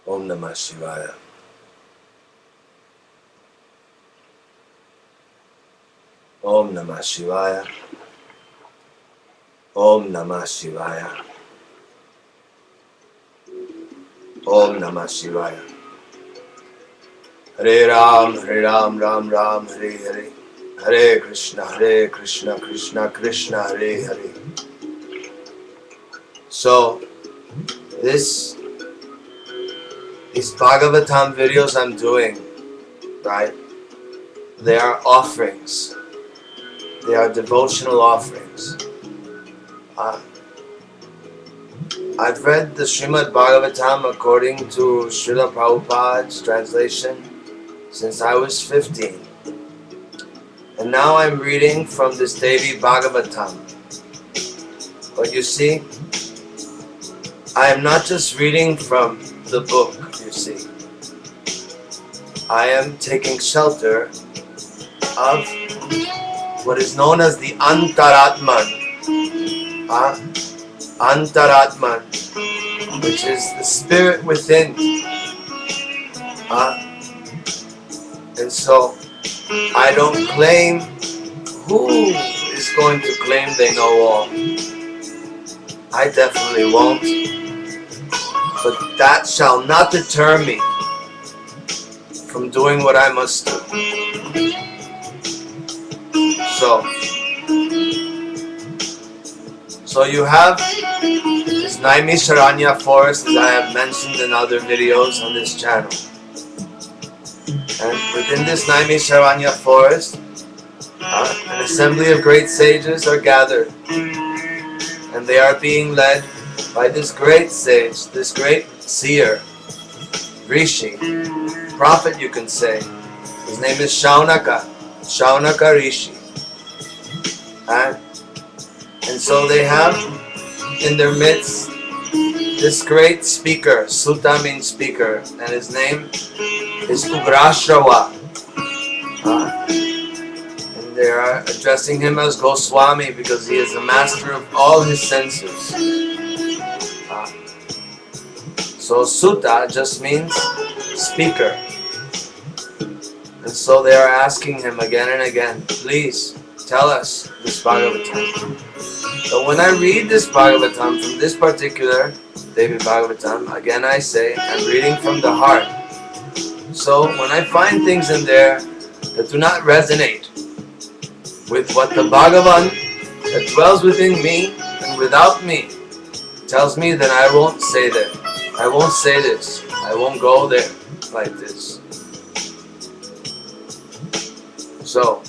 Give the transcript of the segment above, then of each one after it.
Om Namah Shivaya. Om Namah Shivaya. Om Namah Shivaya. Om Namah Shivaya. Hare Ram, Ram Ram, Hare Hare. Hare Krishna, Krishna Krishna, Hare Hare. So, these Bhagavatam videos I'm doing, right? They are offerings. They are devotional offerings. I've read the Srimad Bhagavatam according to Srila Prabhupada's translation since I was 15. And now I'm reading from this Devi Bhagavatam. But you see, I am not just reading from the book, you see. I am taking shelter of what is known as the Antaratman. Antaratman, which is the spirit within. And so, I don't claim. Who is going to claim they know all? I definitely won't. But that shall not deter me from doing what I must do. So you have this Naimisharanya forest, as I have mentioned in other videos on this channel. And within this Naimisharanya forest, an assembly of great sages are gathered. And they are being led by this great sage, this great seer, Rishi, prophet you can say. His name is Shaunaka Rishi. And so they have in their midst this great speaker. Sutta means speaker, and his name is Ugrashrawa. And they are addressing him as Goswami because he is the master of all his senses. So Sutta just means speaker. And so they are asking him again and again, please tell us this Bhagavatam. But when I read this Bhagavatam from this particular Devi Bhagavatam, again I say, I'm reading from the heart. So when I find things in there that do not resonate with what the Bhagavan that dwells within me and without me tells me, then I won't say that. I won't say this. I won't go there like this. So,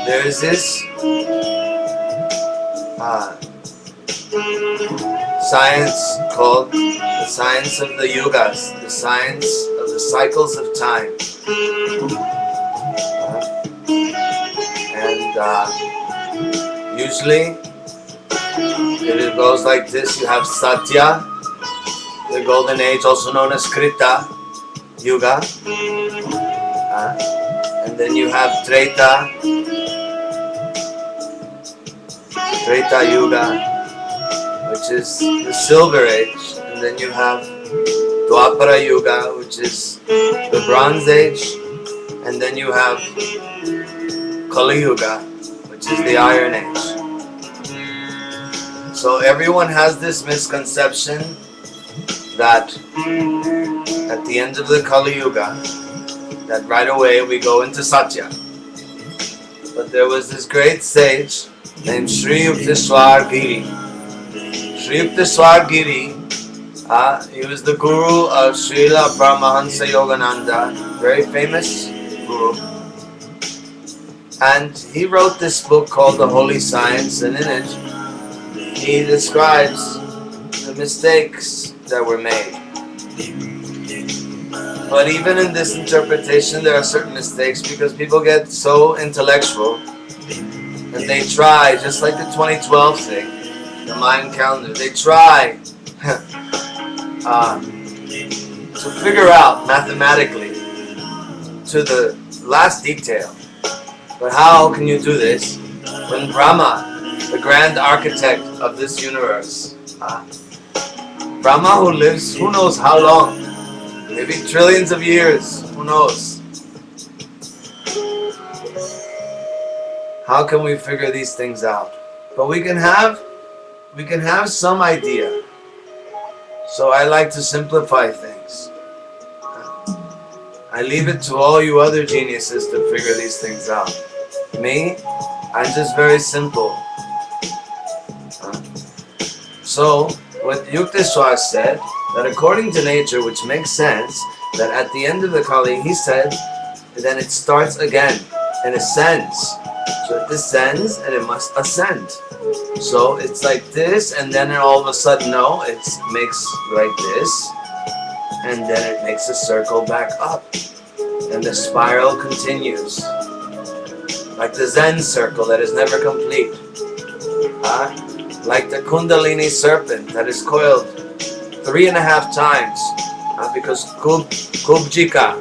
there is this science called the science of the yugas, the science of the cycles of time. And usually it goes like this. You have Satya, the golden age, also known as Krita Yuga. And then you have Treta Yuga, which is the Silver Age. And then you have Dwapara Yuga, which is the Bronze Age. And then you have Kali Yuga, which is the Iron Age. So everyone has this misconception that at the end of the Kali Yuga, that right away we go into Satya. But there was this great sage named Sri Yukteswar Giri. Sri Yukteswar Giri, he was the guru of Srila Paramahansa Yogananda, very famous guru. And he wrote this book called The Holy Science, and in it he describes the mistakes that were made. But even in this interpretation, there are certain mistakes because people get so intellectual and they try, just like the 2012 thing, the Mayan calendar, they try to figure out mathematically to the last detail. But how can you do this when Brahma, the grand architect of this universe, Brahma who lives who knows how long, maybe trillions of years, who knows. How can we figure these things out? But we can have some idea. So I like to simplify things. I leave it to all you other geniuses to figure these things out. Me, I'm just very simple. So, what Yukteswar said, that according to nature, which makes sense, that at the end of the Kali, he said, then it starts again and ascends. So it descends and it must ascend. So it's like this, and then all of a sudden, no, it makes like this, and then it makes a circle back up. And the spiral continues. Like the Zen circle that is never complete. Like the Kundalini serpent that is coiled 3.5 times. Because Kubjika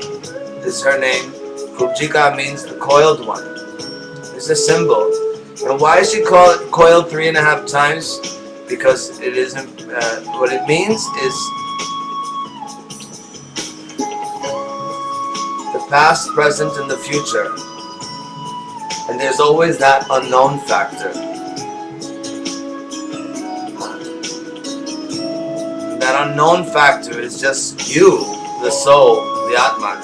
is her name. Kubjika means the coiled one. It's a symbol. And why is she coiled 3.5 times? Because it isn't. What it means is the past, present, and the future. And there's always that unknown factor. And that unknown factor is just you, the soul, the Atman.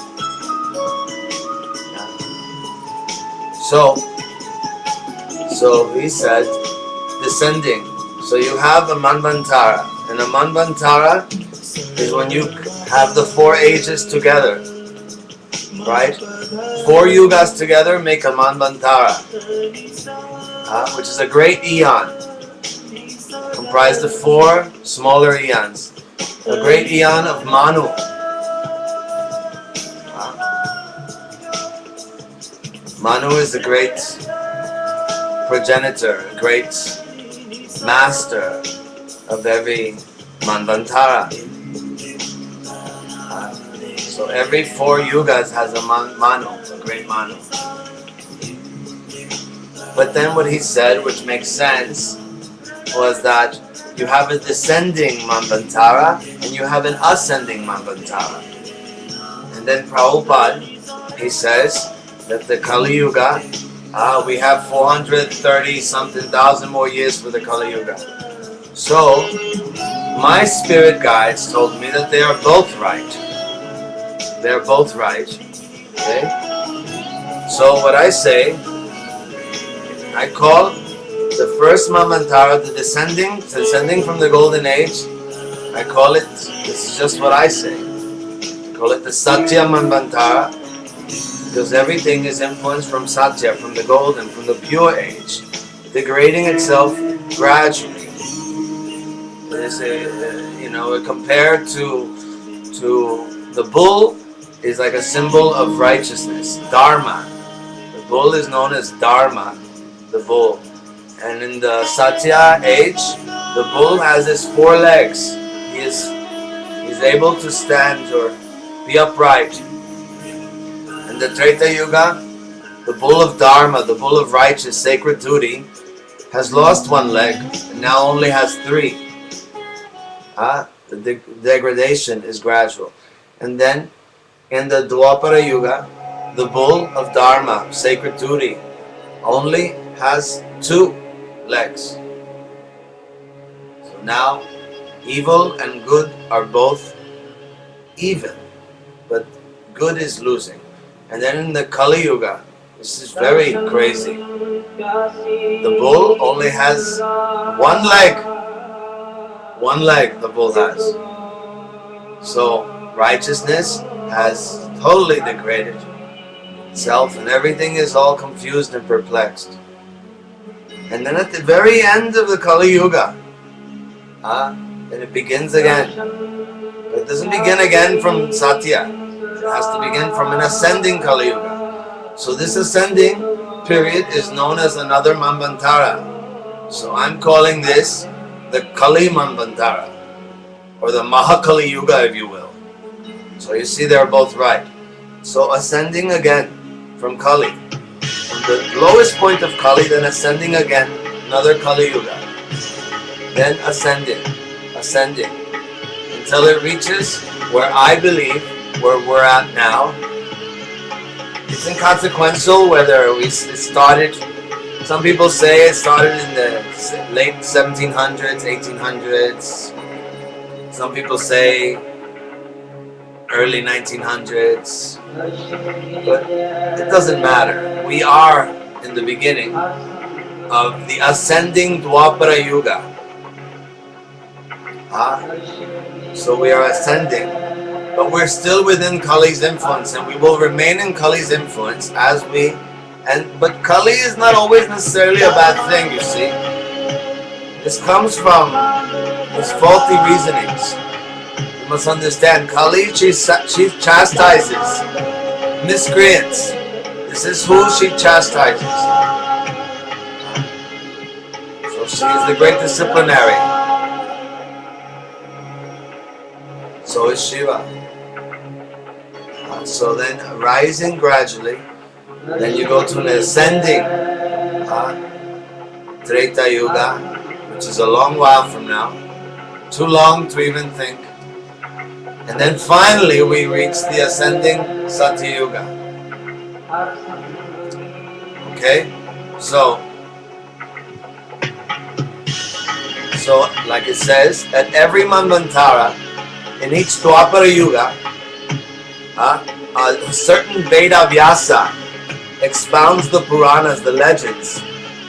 So he said, descending. So you have a Manvantara. And a Manvantara is when you have the 4 ages together. Right? 4 yugas together make a Manvantara. Which is a great eon. Comprised of 4 smaller eons. A great eon of Manu. Manu is the great progenitor, a great master of every Manvantara. So every 4 yugas has a Manu, a great Manu. But then what he said, which makes sense, was that you have a descending Manvantara and you have an ascending Manvantara. And then Prabhupada, he says that the Kali Yuga, we have 430 something thousand more years for the Kali Yuga. So, my spirit guides told me that they are both right. They're both right. Okay? So what I say, I call the first Manvantara, the descending from the golden age, I call it, this is just what I say, I call it the Satya Manvantara, because everything is influenced from Satya, from the golden, from the pure age, degrading itself gradually. There's compared to the bull is like a symbol of righteousness, Dharma. The bull is known as Dharma, the bull. And in the Satya age, the bull has his 4 legs. He's able to stand or be upright. In the Treta Yuga, the bull of Dharma, the bull of righteous, sacred duty, has lost 1 leg and now only has 3. The degradation is gradual. And then in the Dwapara Yuga, the bull of Dharma, sacred duty, only has 2 legs. So now evil and good are both even, but good is losing. And then in the Kali Yuga, this is very crazy. The bull only has 1 leg. 1 leg the bull has. So righteousness has totally degraded itself and everything is all confused and perplexed. And then at the very end of the Kali Yuga, then it begins again. But it doesn't begin again from Satya. It has to begin from an ascending Kali Yuga. So this ascending period is known as another Manvantara. So I'm calling this the Kali Manvantara, or the Mahakali Yuga, if you will. So you see they're both right. So ascending again from Kali, from the lowest point of Kali, then ascending again, another Kali Yuga. Then ascending, until it reaches where I believe, where we're at now. It's inconsequential whether it started, some people say it started in the late 1700s, 1800s. Some people say early 1900s. But it doesn't matter. We are in the beginning of the ascending Dwapara Yuga. So we are ascending, but we're still within Kali's influence, and we will remain in Kali's influence as we. But Kali is not always necessarily a bad thing, you see. This comes from his faulty reasonings. You must understand, Kali, she chastises miscreants. This is who she chastises. So she is the great disciplinary. So is Shiva. So then, rising gradually, then you go to an ascending Treta Yuga, which is a long while from now. Too long to even think. And then finally we reach the ascending Satya Yuga. Okay? So like it says, at every Manvantara, in each Dwapara Yuga, a certain Veda Vyasa expounds the Puranas, the legends,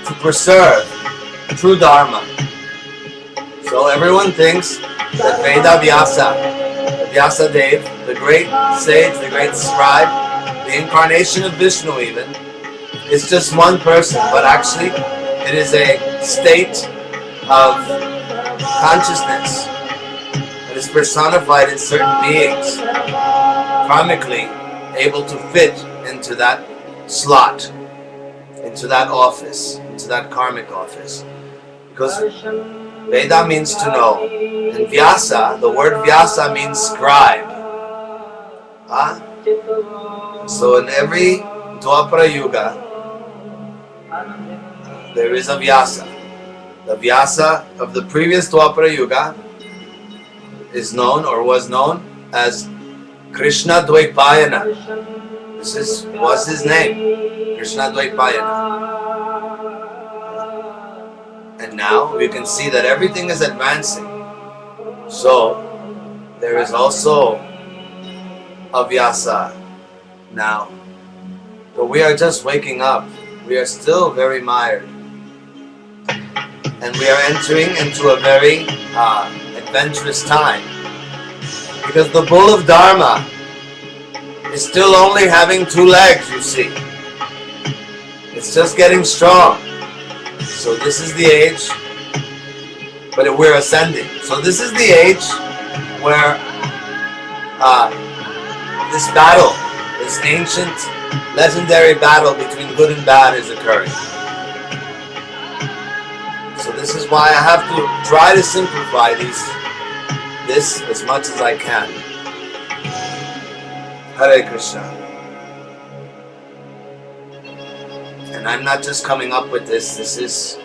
to preserve true Dharma. So everyone thinks that Veda Vyasa Dev, the great sage, the great scribe, the incarnation of Vishnu even, is just one person, but actually it is a state of consciousness that is personified in certain beings, karmically able to fit into that slot, into that office, into that karmic office. Because Veda means to know, and Vyasa, the word Vyasa means scribe. So in every Dwapara Yuga, there is a Vyasa. The Vyasa of the previous Dwapara Yuga is known, or was known, as Krishna Dvaipayana. This was his name, Krishna Dvaipayana. And now we can see that everything is advancing. So there is also a Vyasa now. But we are just waking up. We are still very mired. And we are entering into a very adventurous time. Because the bull of Dharma is still only having 2 legs, you see. It's just getting strong. So this is the age, but we're ascending. So this is the age where this battle, this ancient, legendary battle between good and bad is occurring. So this is why I have to try to simplify this as much as I can. Hare Krishna. And I'm not just coming up with this is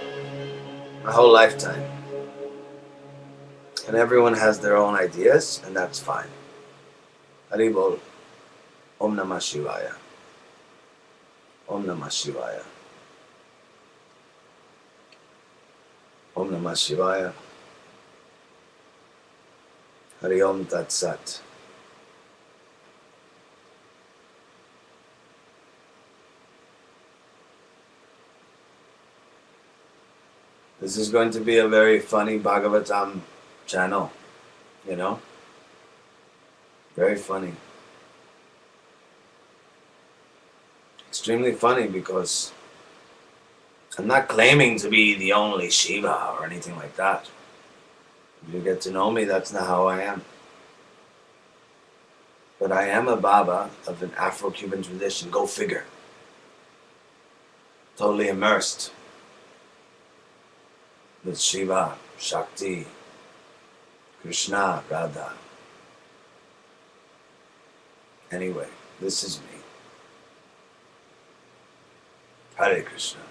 my whole lifetime. And everyone has their own ideas, and that's fine. Hari Bol. Om Namah Shivaya. Om Namah Shivaya. Om Namah Shivaya. Hari Om Tat Sat. This is going to be a very funny Bhagavatam channel, you know? Very funny. Extremely funny because I'm not claiming to be the only Shiva or anything like that. If you get to know me, that's not how I am. But I am a Baba of an Afro-Cuban tradition, go figure. Totally immersed with Shiva, Shakti, Krishna, Radha. Anyway, this is me. Hare Krishna.